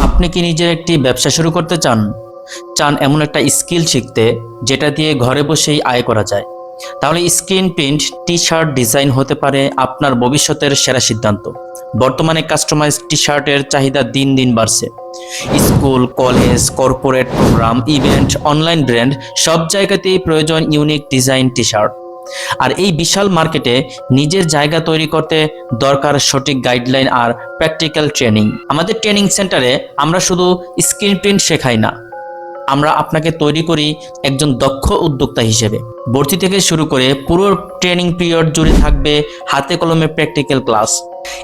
আপনি কি নিজের একটি ব্যবসা শুরু করতে চান? চান এমন একটা স্কিল শিখতে যেটা দিয়ে ঘরে বসেই আয় করা যায়? তাহলে স্ক্রিন প্রিন্ট টি-শার্ট ডিজাইন হতে পারে আপনার ভবিষ্যতের সেরা সিদ্ধান্ত। বর্তমানে কাস্টমাইজ টি-শার্টের চাহিদা দিন দিন বাড়ছে। School, college, corporate program, event, online brand সব জায়গাতেই প্রয়োজন ইউনিক ডিজাইন টি-শার্ট। আর এই বিশাল মার্কেটে নিজের জায়গা তৈরি করতে দরকার সঠিক গাইডলাইন আর প্র্যাকটিক্যাল ট্রেনিং। আমাদের ট্রেনিং সেন্টারে আমরা শুধু স্ক্রিন প্রিন্ট শেখাই না, আমরা আপনাকে তৈরি করি একজন দক্ষ উদ্যোক্তা হিসেবে। ভর্তি থেকে শুরু করে পুরো ট্রেনিং পিরিয়ড জুড়ে থাকবে হাতে কলমে প্র্যাকটিক্যাল ক্লাস।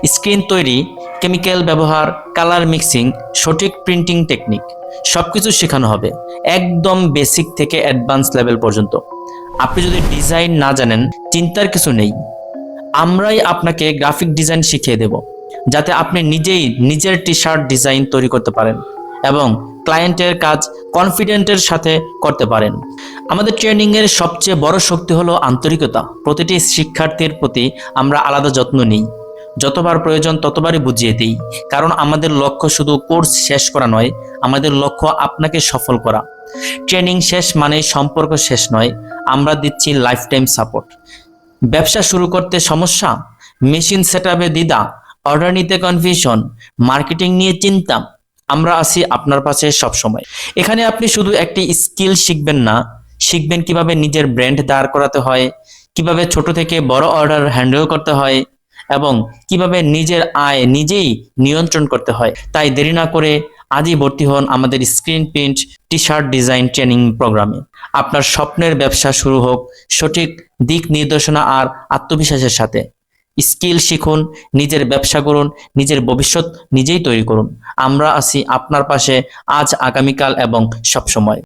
স্ক্রিন তৈরি, কেমিক্যাল ব্যবহার, কালার মিক্সিং, সঠিক প্রিন্টিং টেকনিক সবকিছু শেখানো হবে, একদম বেসিক থেকে অ্যাডভান্স লেভেল পর্যন্ত। আপনি যদি ডিজাইন না জানেন, চিন্তার কিছু নেই, আমরাই আপনাকে গ্রাফিক ডিজাইন শিখিয়ে দেব, যাতে আপনি নিজেই নিজের টি-শার্ট ডিজাইন তৈরি করতে পারেন এবং ক্লায়েন্টের কাজ কনফিডেন্টের সাথে করতে পারেন। আমাদের ট্রেনিং এর সবচেয়ে বড় শক্তি হলো আন্তরিকতা। প্রতিটি শিক্ষার্থীর প্রতি আমরা আলাদা যত্ন নিই, যতবার প্রয়োজন ততবারই বুঝিয়ে দিই, কারণ আমাদের লক্ষ্য শুধু কোর্স শেষ করা নয়, আমাদের লক্ষ্য আপনাকে সফল করা। ট্রেনিং শেষ মানে সম্পর্ক শেষ নয়, আমরা দিচ্ছি লাইফ টাইম সাপোর্ট। ব্যবসা শুরু করতে সমস্যা, মেশিন সেটআপে দ্বিধা, অর্ডার নিতে কনফিউশন, মার্কেটিং নিয়ে চিন্তা, আমরা আছি আপনার পাশে সব সময়। এখানে আপনি শুধু একটি স্কিল শিখবেন না, শিখবেন কিভাবে নিজের ব্র্যান্ড দাঁড় করাতে হয়, কিভাবে ছোট থেকে বড় অর্ডার হ্যান্ডেল করতে হয় এবং কিভাবে নিজের আয় নিজেই নিয়ন্ত্রণ করতে হয়। তাই দেরি না করে আজই ভর্তি হন আমাদের screen print T-shirt design training প্রোগ্রামে। আপনার স্বপ্নের ব্যবসা শুরু হোক সঠিক দিক নির্দেশনা আর আত্মবিশ্বাসের সাথে। স্কিল শিখুন, নিজের ব্যবসা করুন, নিজের ভবিষ্যৎ নিজেই তৈরি করুন। আমরা আছি আপনার পাশে আজ, আগামীকাল এবং সব সময়।